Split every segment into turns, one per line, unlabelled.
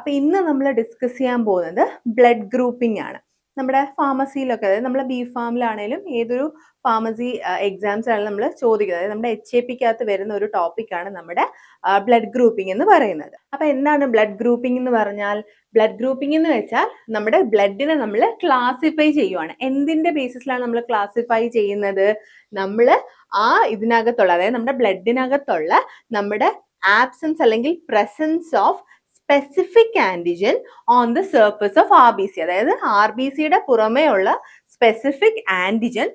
അപ്പോൾ ഇന്ന് നമ്മൾ ഡിസ്കസ് ചെയ്യാൻ പോകുന്നത് ബ്ലഡ് ഗ്രൂപ്പിംഗ് ആണ്. നമ്മുടെ ഫാർമസിയിലൊക്കെ, അതായത് നമ്മുടെ ബി ഫാമിലാണേലും ഏതൊരു ഫാർമസി എക്സാംസിലാണെങ്കിലും നമ്മൾ ചോദിക്കുന്നത്, അതായത് നമ്മുടെ HAPക്കകത്ത് വരുന്ന ഒരു ടോപ്പിക്കാണ് നമ്മുടെ ബ്ലഡ് ഗ്രൂപ്പിംഗ് എന്ന് പറയുന്നത്. അപ്പോൾ എന്താണ് ബ്ലഡ് ഗ്രൂപ്പിംഗ് എന്ന് പറഞ്ഞാൽ? ബ്ലഡ് ഗ്രൂപ്പിംഗ് എന്ന് വെച്ചാൽ നമ്മുടെ ബ്ലഡിനെ നമ്മൾ ക്ലാസിഫൈ ചെയ്യുവാണ്. എന്തിന്റെ ബേസിസിലാണ് നമ്മൾ ക്ലാസിഫൈ ചെയ്യുന്നത്? നമ്മൾ ഇതിനകത്തുള്ള, അതായത് നമ്മുടെ ബ്ലഡിനകത്തുള്ള നമ്മുടെ ആബ്സെൻസ് അല്ലെങ്കിൽ presence of specific antigen on the surface of RBC, അതായത് RBCയുടെ പുറമേ ഉള്ള സ്പെസിഫിക് ആന്റിജൻ,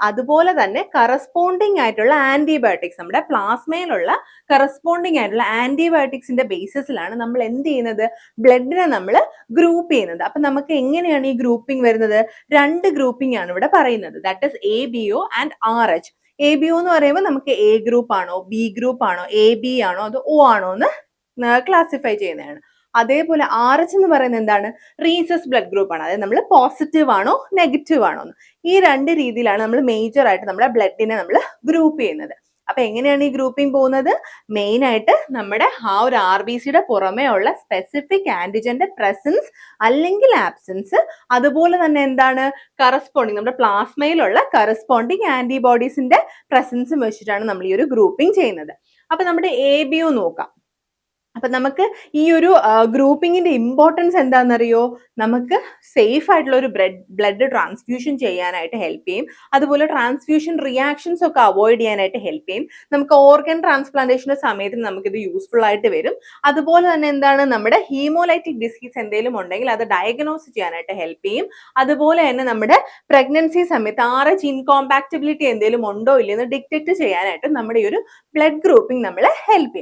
അതുപോലെ തന്നെ കറസ്പോണ്ടിങ് ആയിട്ടുള്ള ആന്റിബയോട്ടിക്സ്, നമ്മുടെ പ്ലാസ്മയിലുള്ള കറസ്പോണ്ടിങ് ആയിട്ടുള്ള ആന്റിബയോട്ടിക്സിന്റെ ബേസിസിലാണ് നമ്മൾ എന്ത് ചെയ്യുന്നത്? ബ്ലഡിനെ നമ്മൾ ഗ്രൂപ്പ് ചെയ്യുന്നത്. അപ്പൊ നമുക്ക് എങ്ങനെയാണ് ഈ ഗ്രൂപ്പിംഗ് വരുന്നത്? രണ്ട് ഗ്രൂപ്പിംഗ് ആണ് ഇവിടെ പറയുന്നത്. That is ABO and RH. ABO എന്ന് പറയുമ്പോൾ നമുക്ക് A ഗ്രൂപ്പ് ആണോ, B ഗ്രൂപ്പ് ആണോ, AB ആണോ, അത് O ആണോ എന്ന് ക്ലാസിഫൈ ചെയ്യുന്നതാണ്. അതേപോലെ RH എന്ന് പറയുന്നത് എന്താണ്? റീസസ് ബ്ലഡ് ഗ്രൂപ്പ് ആണ്. അതായത് നമ്മൾ പോസിറ്റീവ് ആണോ നെഗറ്റീവ് ആണോ എന്ന്. ഈ രണ്ട് രീതിയിലാണ് നമ്മൾ മേജർ ആയിട്ട് നമ്മുടെ ബ്ലഡിനെ നമ്മൾ ഗ്രൂപ്പ് ചെയ്യുന്നത്. അപ്പൊ എങ്ങനെയാണ് ഈ ഗ്രൂപ്പിംഗ് പോകുന്നത്? മെയിൻ ആയിട്ട് നമ്മുടെ ഒരു RBCയുടെ പുറമേ ഉള്ള സ്പെസിഫിക് ആന്റിജന്റെ പ്രസൻസ് അല്ലെങ്കിൽ ആബ്സെൻസ്, അതുപോലെ തന്നെ എന്താണ് കറസ്പോണ്ടിങ്, നമ്മുടെ പ്ലാസ്മയിലുള്ള കറസ്പോണ്ടിങ് ആന്റിബോഡീസിന്റെ പ്രസൻസും വെച്ചിട്ടാണ് നമ്മൾ ഈ ഒരു ഗ്രൂപ്പിംഗ് ചെയ്യുന്നത്. അപ്പൊ നമ്മുടെ ABO നോക്കാം. അപ്പൊ നമുക്ക് ഈ ഒരു ഗ്രൂപ്പിങ്ങിന്റെ ഇമ്പോർട്ടൻസ് എന്താണെന്നറിയോ? നമുക്ക് സേഫ് ആയിട്ടുള്ള ഒരു ബ്ലഡ് ട്രാൻസ്ഫ്യൂഷൻ ചെയ്യാനായിട്ട് ഹെൽപ്പ് ചെയ്യും. അതുപോലെ ട്രാൻസ്ഫ്യൂഷൻ റിയാക്ഷൻസ് ഒക്കെ അവോയ്ഡ് ചെയ്യാനായിട്ട് ഹെൽപ്പ് ചെയ്യും. നമുക്ക് ഓർഗൻ ട്രാൻസ്പ്ലാന്റേഷന്റെ സമയത്ത് നമുക്കിത് യൂസ്ഫുൾ ആയിട്ട് വരും. അതുപോലെ തന്നെ എന്താണ്, നമ്മുടെ ഹീമോലൈറ്റിക് ഡിസീസ് എന്തെങ്കിലും ഉണ്ടെങ്കിൽ അത് ഡയഗ്നോസ് ചെയ്യാനായിട്ട് ഹെൽപ്പ് ചെയ്യും. അതുപോലെ തന്നെ നമ്മുടെ പ്രഗ്നൻസി സമയത്ത് RH ഇൻകോമ്പാക്റ്റബിലിറ്റി എന്തെങ്കിലും ഉണ്ടോ ഇല്ലെന്ന് ഡിറ്റക്ട് ചെയ്യാനായിട്ട് നമ്മുടെ ഈ ഒരു ബ്ലഡ് ഗ്രൂപ്പിംഗ് നമ്മളെ ഹെൽപ്പ് ചെയ്യും.